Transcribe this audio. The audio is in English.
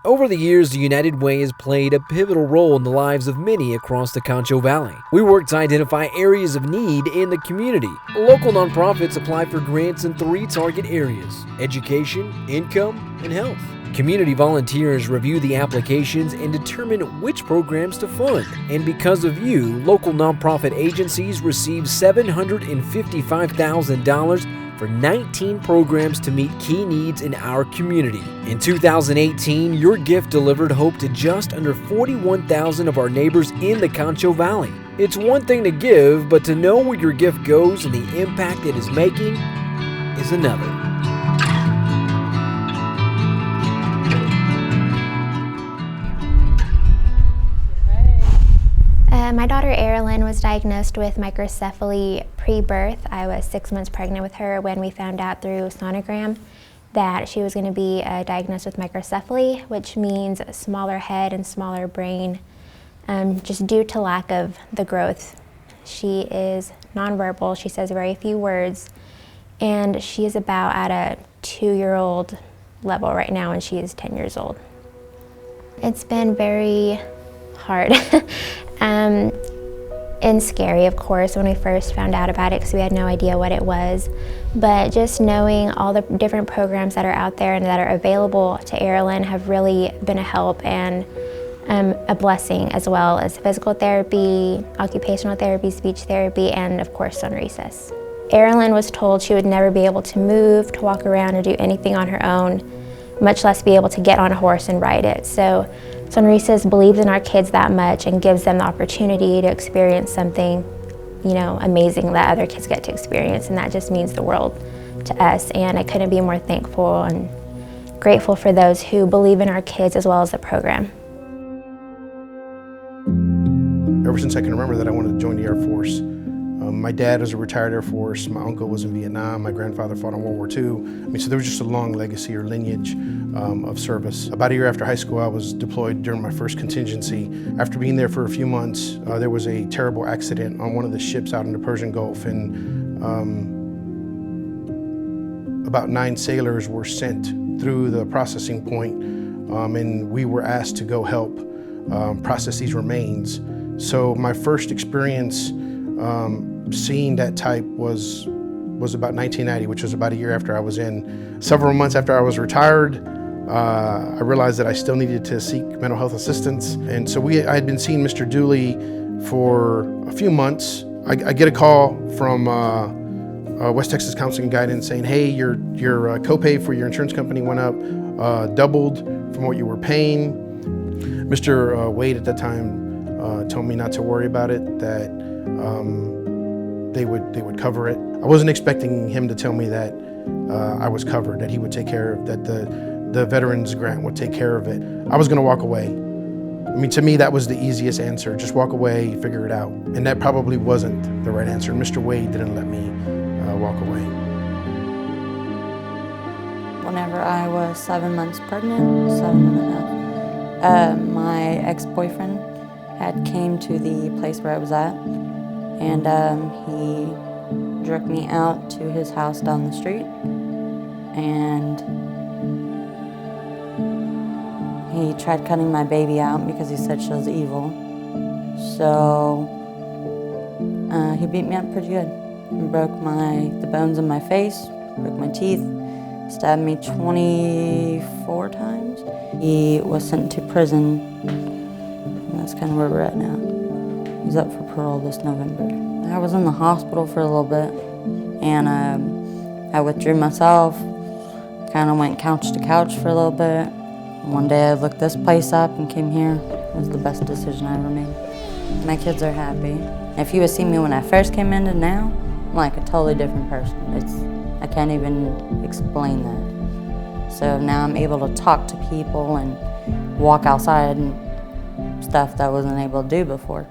Over the years, the United Way has played a pivotal role in the lives of many across the Concho Valley. We work to identify areas of need in the community. Local nonprofits apply for grants in 3 target areas: education, income, and health. Community volunteers review the applications and determine which programs to fund. And because of you, local nonprofit agencies receive $755,000 for 19 programs to meet key needs in our community. In 2018, your gift delivered hope to just under 41,000 of our neighbors in the Concho Valley. It's one thing to give, but to know where your gift goes and the impact it is making is another. My daughter Erilyn was diagnosed with microcephaly pre-birth. I was 6 months pregnant with her when we found out through sonogram that she was going to be diagnosed with microcephaly, which means a smaller head and smaller brain, just due to lack of the growth. She is nonverbal, she says very few words, and she is about at a 2-year-old level right now, and she is 10 years old. It's been very hard. And scary, of course, when we first found out about it because we had no idea what it was. But just knowing all the different programs that are out there and that are available to Erilyn have really been a help and a blessing, as well as physical therapy, occupational therapy, speech therapy, and of course Sonrisas. Erilyn was told she would never be able to move, to walk around, or do anything on her own, much less be able to get on a horse and ride it. So Sonrisas believes in our kids that much and gives them the opportunity to experience something, amazing that other kids get to experience, and that just means the world to us. And I couldn't be more thankful and grateful for those who believe in our kids as well as the program. Ever since I can remember that I wanted to join the Air Force. My dad was a retired Air Force, my uncle was in Vietnam, my grandfather fought in World War II. So there was just a long legacy or lineage of service. About a year after high school, I was deployed during my first contingency. After being there for a few months, there was a terrible accident on one of the ships out in the Persian Gulf, and about 9 sailors were sent through the processing point, and we were asked to go help process these remains. So my first experience seeing that type was about 1990, which was about a year after I was in. Several months after I was retired, I realized that I still needed to seek mental health assistance. And so I had been seeing Mr. Dooley for a few months. I get a call from West Texas Counseling and Guidance saying, hey, your copay for your insurance company went up, doubled from what you were paying. Mr. Wade at that time told me not to worry about it, that they would cover it. I wasn't expecting him to tell me that I was covered, that he would take care of, that the veterans grant would take care of it. I was gonna walk away. To me, that was the easiest answer. Just walk away, figure it out. And that probably wasn't the right answer. Mr. Wade didn't let me walk away. Whenever I was 7 months pregnant, 7.5, my ex-boyfriend had came to the place where I was at, and he drug me out to his house down the street, and he tried cutting my baby out because he said she was evil. So he beat me up pretty good. He broke the bones in my face, broke my teeth, stabbed me 24 times. He was sent to prison. That's kind of where we're at now. He's up for parole this November. I was in the hospital for a little bit, and I withdrew myself, kind of went couch to couch for a little bit. One day I looked this place up and came here. It was the best decision I ever made. My kids are happy. If you would see me when I first came in to now, I'm like a totally different person. I can't even explain that. So now I'm able to talk to people and walk outside and stuff that I wasn't able to do before.